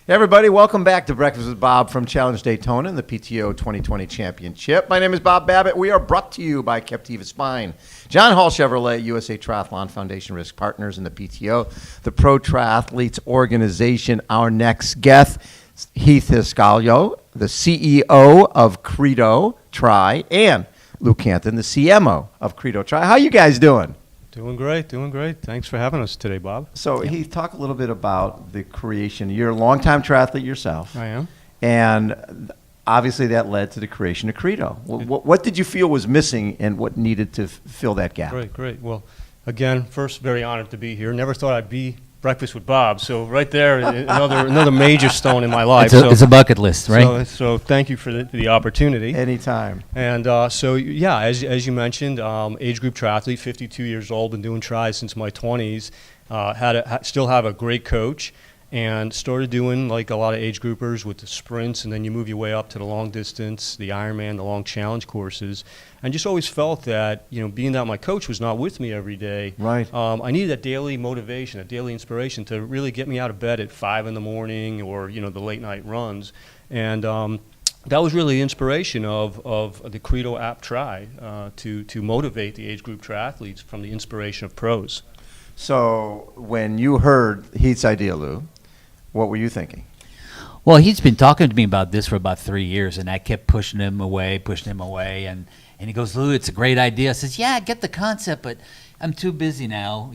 Hey everybody, welcome back to Breakfast with Bob from Challenge Daytona and the PTO 2020 Championship. My name is Bob Babbitt. We are brought to you by Captiva Spine, John Hall Chevrolet, USA Triathlon Foundation Risk Partners, and the PTO, the Pro Triathletes Organization. Our next guest, Heath Eskalyo, the CEO of CredoTri, and Lou Cantin, the CMO of CredoTri. How you guys doing? Doing great. Thanks for having us today, Bob. So, Heath, talk a little bit about the creation. You're a longtime triathlete yourself. I am. And obviously that led to the creation of Credo. What did you feel was missing and what needed to fill that gap? Great. Well, again, first, very honored to be here. Never thought I'd be Breakfast with Bob. So right there, another major stone in my life. It's a bucket list, right? So thank you for the opportunity. Anytime. And as you mentioned, age group triathlete, 52 years old, been doing tries since my 20s. Still have a great coach. And started doing like a lot of age groupers with the sprints, and then you move your way up to the long distance, the Ironman, the long challenge courses. And just always felt that, being that my coach was not with me every day, right. I needed that daily motivation, a daily inspiration to really get me out of bed at 5 in the morning or, the late night runs. And that was really the inspiration of the Credo app Tri to motivate the age group triathletes from the inspiration of pros. So when you heard Heath's idea, Lou, what were you thinking? Well, he's been talking to me about this for about 3 years, and I kept pushing him away, and he goes, Lou, it's a great idea. I says, yeah, I get the concept, but I'm too busy now,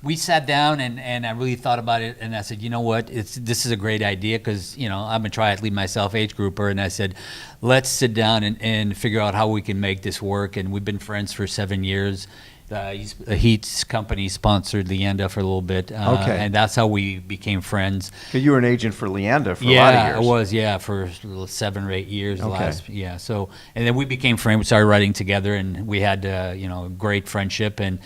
we sat down and I really thought about it, and I said, you know what, this is a great idea because, I'm a triathlete myself, age grouper, and I said, let's sit down and figure out how we can make this work, and we've been friends for 7 years. Heath's company sponsored Leanda for a little bit, and that's how we became friends. You were an agent for Leanda for a lot of years. I was, for 7 or 8 years. Okay. So, and then we became friends. We started riding together, and we had great friendship, and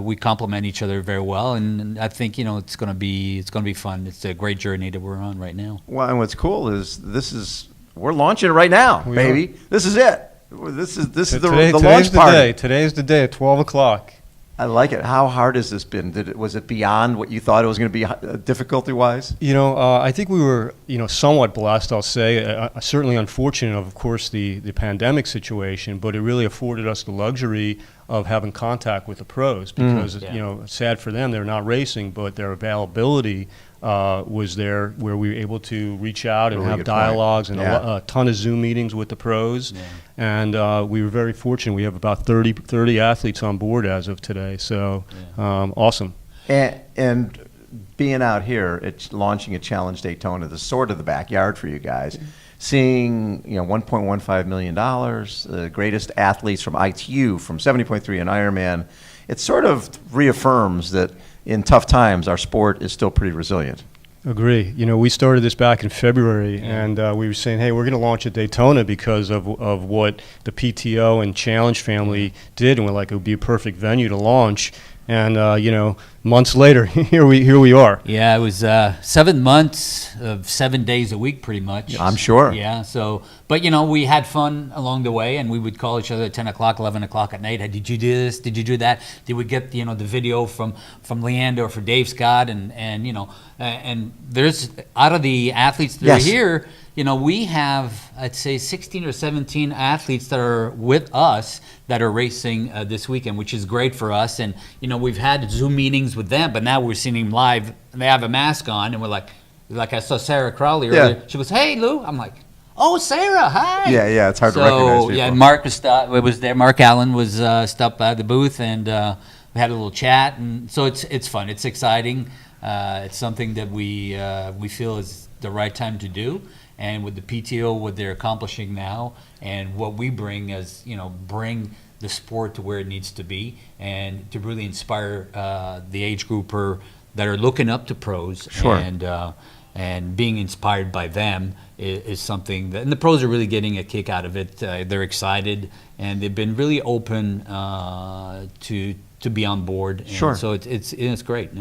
we complement each other very well. And I think it's going to be fun. It's a great journey that we're on right now. Well, and what's cool is we're launching it right now, baby. This is it. This is the launch party. Today's the day at 12 o'clock. I like it. How hard has this been? Was it beyond what you thought it was going to be difficulty-wise? I think we were, somewhat blessed, I'll say. Certainly unfortunate, of course, the pandemic situation, but it really afforded us the luxury of having contact with the pros because, sad for them, they're not racing, but their availability was there where we were able to reach out and have dialogues and a ton of Zoom meetings with the pros. Yeah. And we were very fortunate. We have about 30 athletes on board as of today. So awesome. And being out here, it's launching a Challenge Daytona, the sort of the backyard for you guys. Seeing $1.15 million, the greatest athletes from ITU, from 70.3 and Ironman, it sort of reaffirms that in tough times our sport is still pretty resilient. Agree. We started this back in February, and we were saying, hey, we're going to launch at Daytona because of what the PTO and Challenge family did, and we're like, it would be a perfect venue to launch. And months later, here we are. Yeah, it was 7 months of 7 days a week, pretty much. I'm sure. Yeah. So, but we had fun along the way, and we would call each other at 10 o'clock, 11 o'clock at night. Hey, did you do this? Did you do that? Did we get the video from Leanda or for Dave Scott? And there's out of the athletes that are here. We have, I'd say, 16 or 17 athletes that are with us that are racing this weekend, which is great for us. And, we've had Zoom meetings with them, but now we're seeing them live, and they have a mask on, and we're like I saw Sarah Crowley earlier. Yeah. She goes, hey, Lou. I'm like, oh, Sarah, hi. Yeah, it's hard to recognize people. Yeah, Mark was there. Mark Allen was stopped by the booth, and we had a little chat. And so it's fun. It's exciting. It's something that we feel is the right time to do. And with the PTO, what they're accomplishing now, and what we bring as bring the sport to where it needs to be, and to really inspire the age grouper that are looking up to pros, and being inspired by them is something that, and the pros are really getting a kick out of it. They're excited, and they've been really open to be on board. And so it's great.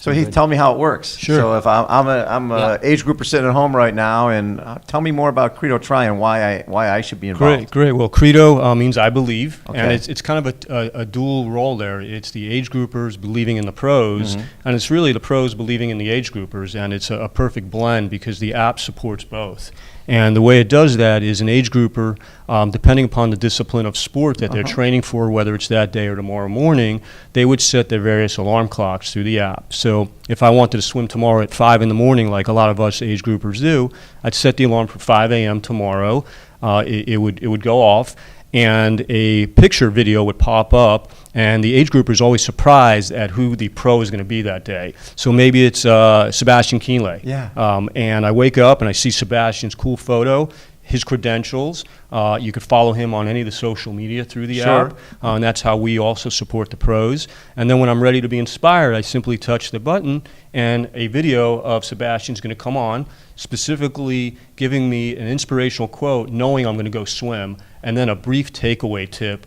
So Heath, tell me how it works. Sure. So if I'm a age grouper sitting at home right now, and tell me more about CredoTri and why I should be involved. Great. Well, Credo means I believe, Okay. and it's kind of a dual role there. It's the age groupers believing in the pros, and it's really the pros believing in the age groupers, and it's a perfect blend because the app supports both. And the way it does that is an age grouper, depending upon the discipline of sport that they're training for, whether it's that day or tomorrow morning, they would set their various alarm clocks through the app. So if I wanted to swim tomorrow at 5 in the morning, like a lot of us age groupers do, I'd set the alarm for 5 a.m. tomorrow. It would go off, and a picture video would pop up, and the age grouper is always surprised at who the pro is going to be that day. So maybe it's Sebastian Kienle. Yeah. And I wake up and I see Sebastian's cool photo, his credentials. You could follow him on any of the social media through the Sure. app, and that's how we also support the pros. And then when I'm ready to be inspired, I simply touch the button, and a video of Sebastian's going to come on, specifically giving me an inspirational quote, knowing I'm going to go swim, and then a brief takeaway tip,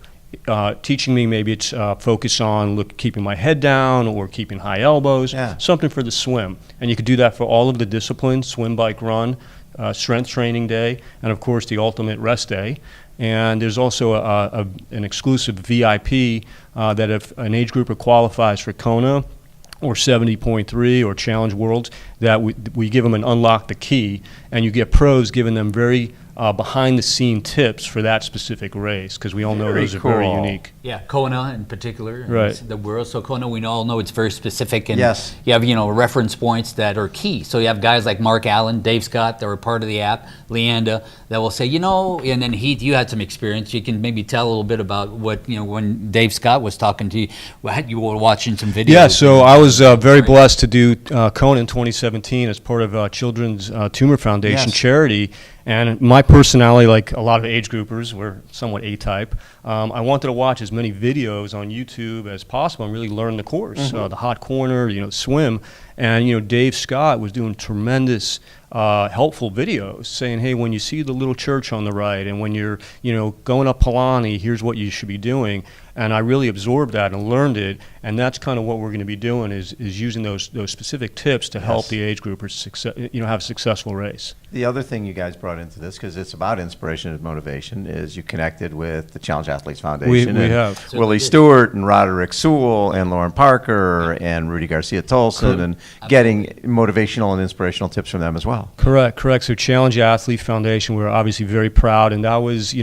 teaching me maybe it's focus on keeping my head down or keeping high elbows, something for the swim. And you could do that for all of the disciplines, swim, bike, run, strength training day, and of course the ultimate rest day. And there's also an exclusive VIP that if an age grouper qualifies for Kona or 70.3 or Challenge Worlds, that we give them an unlock the key, and you get pros giving them very behind-the-scene tips for that specific race, because we all know those are very unique. Yeah, Kona in particular, Right. the world. So Kona, we all know it's very specific, and Yes. you have reference points that are key. So you have guys like Mark Allen, Dave Scott, that were part of the app, Leanda, that will say, and then Heath, you had some experience. You can maybe tell a little bit about what when Dave Scott was talking to you, you were watching some videos. Yeah, so I was very blessed to do Kona in 2017 as part of Children's Tumor Foundation charity. And my personality, like a lot of age groupers, we're somewhat A-type. I wanted to watch as many videos on YouTube as possible and really learn the course, the hot corner, swim. And, Dave Scott was doing tremendous helpful videos saying, hey, when you see the little church on the right and when you're, going up Palani, here's what you should be doing. And I really absorbed that and learned it, and that's kind of what we're going to be doing is using those specific tips to help the age groupers have a successful race. The other thing you guys brought into this, because it's about inspiration and motivation, is you connected with the Challenge Athletes Foundation. We have. Willie Stewart and Roderick Sewell and Lauren Parker and Rudy Garcia Tolson and getting motivational and inspirational tips from them as well. Correct. So Challenge Athlete Foundation, we're obviously very proud, and that was,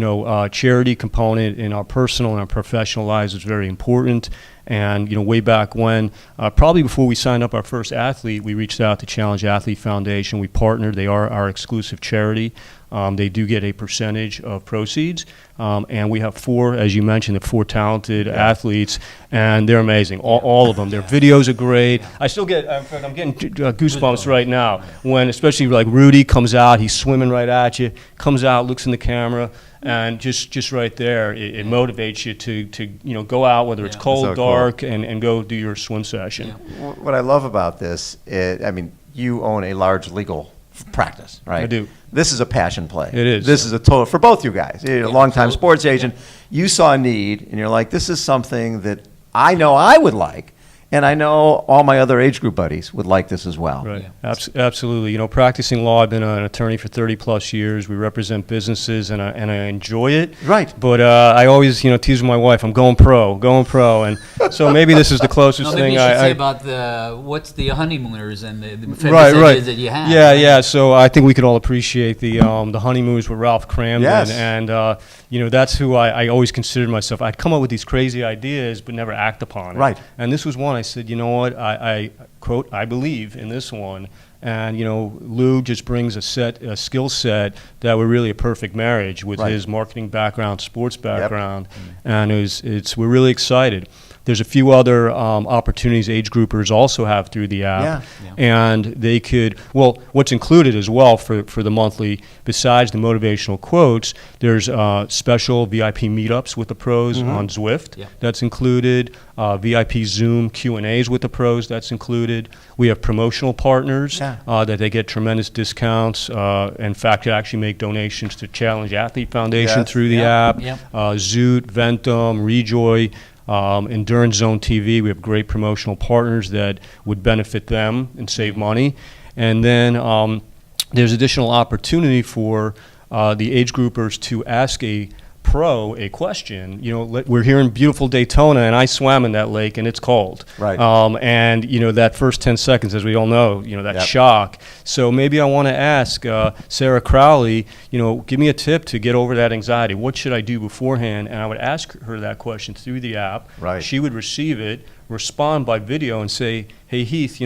charity component in our personal and our professional lives was very important. And way back when, probably before we signed up our first athlete, we reached out to Challenge Athlete Foundation. We partnered. They are our exclusive charity. They do get a percentage of proceeds. And we have 4, as you mentioned, the 4 talented athletes, and they're amazing. All of them. Their videos are great. I still get, I'm getting goosebumps right now when, especially like Rudy comes out, he's swimming right at you, comes out, looks in the camera. And just right there, it motivates you to go out, whether it's cold, So dark, cool. and go do your swim session. What I love about this, you own a large legal practice, right? I do. This is a passion play. It is. This is a total, for both you guys. You're a longtime sports agent. You saw a need, and you're like, this is something that I know I would like. And I know all my other age group buddies would like this as well. Right, absolutely. Practicing law, I've been an attorney for 30 plus years. We represent businesses, and I enjoy it. Right. But I always, tease with my wife, I'm going pro. And so maybe this is the closest thing you should say about what's the honeymooners and the right. that you have. Yeah. So I think we could all appreciate the honeymooners with Ralph Cramden. Yes. And, that's who I always considered myself. I'd come up with these crazy ideas, but never act upon it. Right. And this was one. I said, you know what, I quote, I believe in this one. And, Lou just brings a skill set that were really a perfect marriage with his marketing background, sports background. And we're really excited. There's a few other opportunities age groupers also have through the app. And they could, what's included as well for the monthly, besides the motivational quotes, there's special VIP meetups with the pros on Zwift. That's included. VIP Zoom Q&As with the pros, that's included. We have promotional partners that they get tremendous discounts. In fact, you actually make donations to Challenge Athlete Foundation through the app. Zoot, Ventum, Rejoy. Endurance Zone TV, we have great promotional partners that would benefit them and save money. And then there's additional opportunity for the age groupers to ask a pro a question. We're here in beautiful Daytona, and I swam in that lake, and it's cold. Right. And that first 10 seconds, as we all know, that Yep. shock. So maybe I want to ask Sarah Crowley, give me a tip to get over that anxiety. What should I do beforehand? And I would ask her that question through the app. Right. She would receive it, respond by video, and say, "Hey Heath,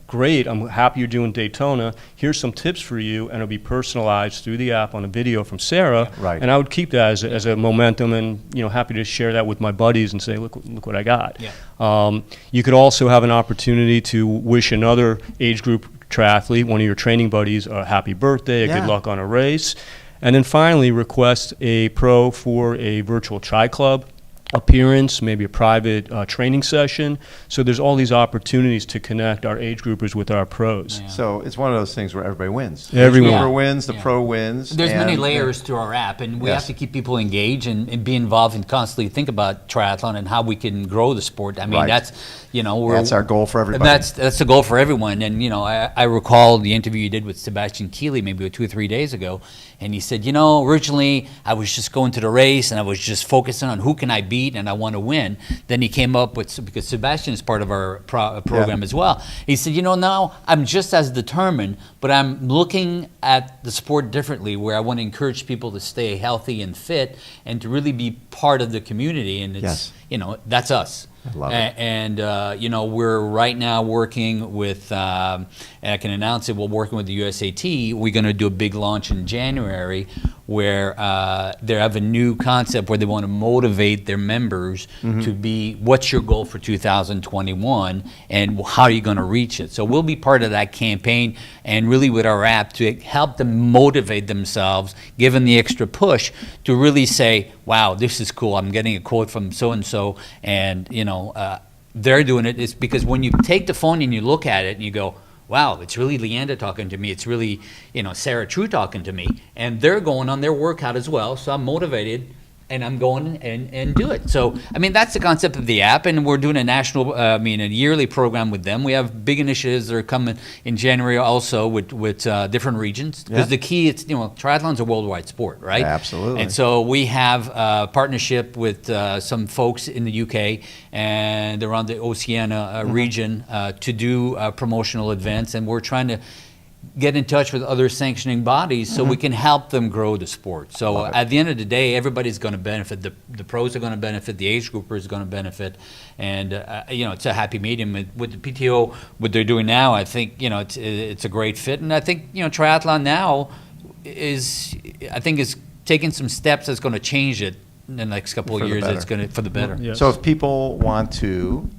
great, I'm happy you're doing Daytona. Here's some tips for you," and it'll be personalized through the app on a video from Sarah. Right. And I would keep that as a momentum, and happy to share that with my buddies and say, look what I got. Yeah. You could also have an opportunity to wish another age group triathlete, one of your training buddies, a happy birthday, Yeah. good luck on a race. And then finally, request a pro for a virtual tri-club appearance, maybe a private training session. So there's all these opportunities to connect our age groupers with our pros. Yeah. So it's one of those things where everybody wins. Everyone. The Yeah. grouper wins, the Yeah. pro wins. There's many and- layers to our app, and we Yes. have to keep people engaged and be involved and constantly think about triathlon and how we can grow the sport. I mean, Right. that's That's our goal for everybody. That's the goal for everyone. And I recall the interview you did with Sebastian Keeley maybe 2 or 3 days ago, and he said, originally I was just going to the race and I was just focusing on who can I beat and I want to win. Then he came up with, because Sebastian is part of our program as well. He said, now I'm just as determined, but I'm looking at the sport differently, where I want to encourage people to stay healthy and fit and to really be part of the community. And it's, that's us. I love it. And we're right now working with, and I can announce it, we're working with the USAT. We're going to do a big launch in January where they have a new concept where they want to motivate their members to be, what's your goal for 2021 and how are you going to reach it? So we'll be part of that campaign, and really with our app to help them motivate themselves, give them the extra push to really say, wow, this is cool. I'm getting a quote from so-and-so, and they're doing it. It's because when you take the phone and you look at it and you go, wow, it's really Leander talking to me. It's really, Sarah True talking to me. And they're going on their workout as well. So I'm motivated and I'm going and do it. So, that's the concept of the app. And we're doing a yearly program with them. We have big initiatives that are coming in January also with different regions. Because the key, it's, triathlon's a worldwide sport, right? Absolutely. And so we have a partnership with some folks in the UK and around the Oceania region to do promotional events. And we're trying to get in touch with other sanctioning bodies so we can help them grow the sport. So at the end of the day, everybody's going to benefit. The pros are going to benefit. The age grouper is going to benefit. And, it's a happy medium. With the PTO, what they're doing now, I think, it's a great fit. And I think, triathlon now is taking some steps that's going to change it in the next couple For of the years. better. It's going to, for the better. Yes. So if people want to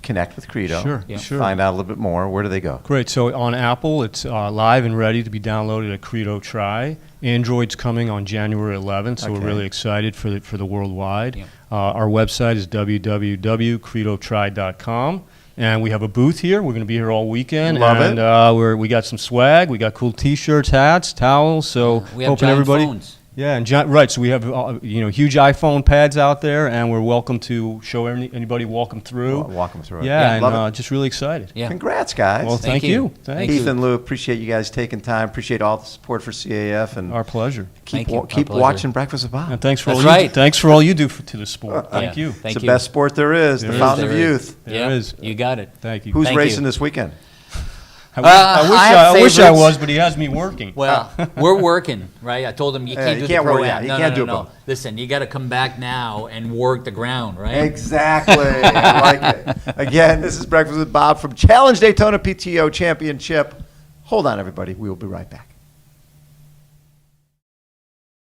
connect with Credo, Sure, Yeah. sure. find out a little bit more, where do they go? Great. So on Apple, it's live and ready to be downloaded at CredoTri. Android's coming on January 11th, so Okay. we're really excited for the worldwide. Yeah. Our website is www.credotri.com. And we have a booth here. We're going to be here all weekend. Love it. And we got some swag. We got cool T-shirts, hats, towels. So We have hoping giant everybody. phones. Yeah, and right. So we have huge iPhone pads out there, and we're welcome to show anybody walk them through. Walk them through it. Yeah, Love and just really excited. Yeah. Congrats, guys. Well, thank you. Thank Heath you. and Lou, appreciate you guys taking time. Appreciate all the support for CAF, and Our pleasure. Thank you. Our keep pleasure. watching Breakfast with Bob. And thanks for That's all right. thanks for all you do to the sport. Thank Yeah. you. Thank It's the you. best sport there is, the There is, fountain of there is. youth. There Yeah, is. you got it. Thank you. Who's Thank racing you. this weekend? I I wish I have was, favorites. but he has me working. Well, we're working, right? I told him you Yeah, can't you do can't the pro work, yeah, am. you No, can't no, do no, both. no. Listen, you got to come back now and work the ground, right? Exactly. I like it. Again, this is Breakfast with Bob from Challenge Daytona PTO Championship. Hold on, everybody. We will be right back.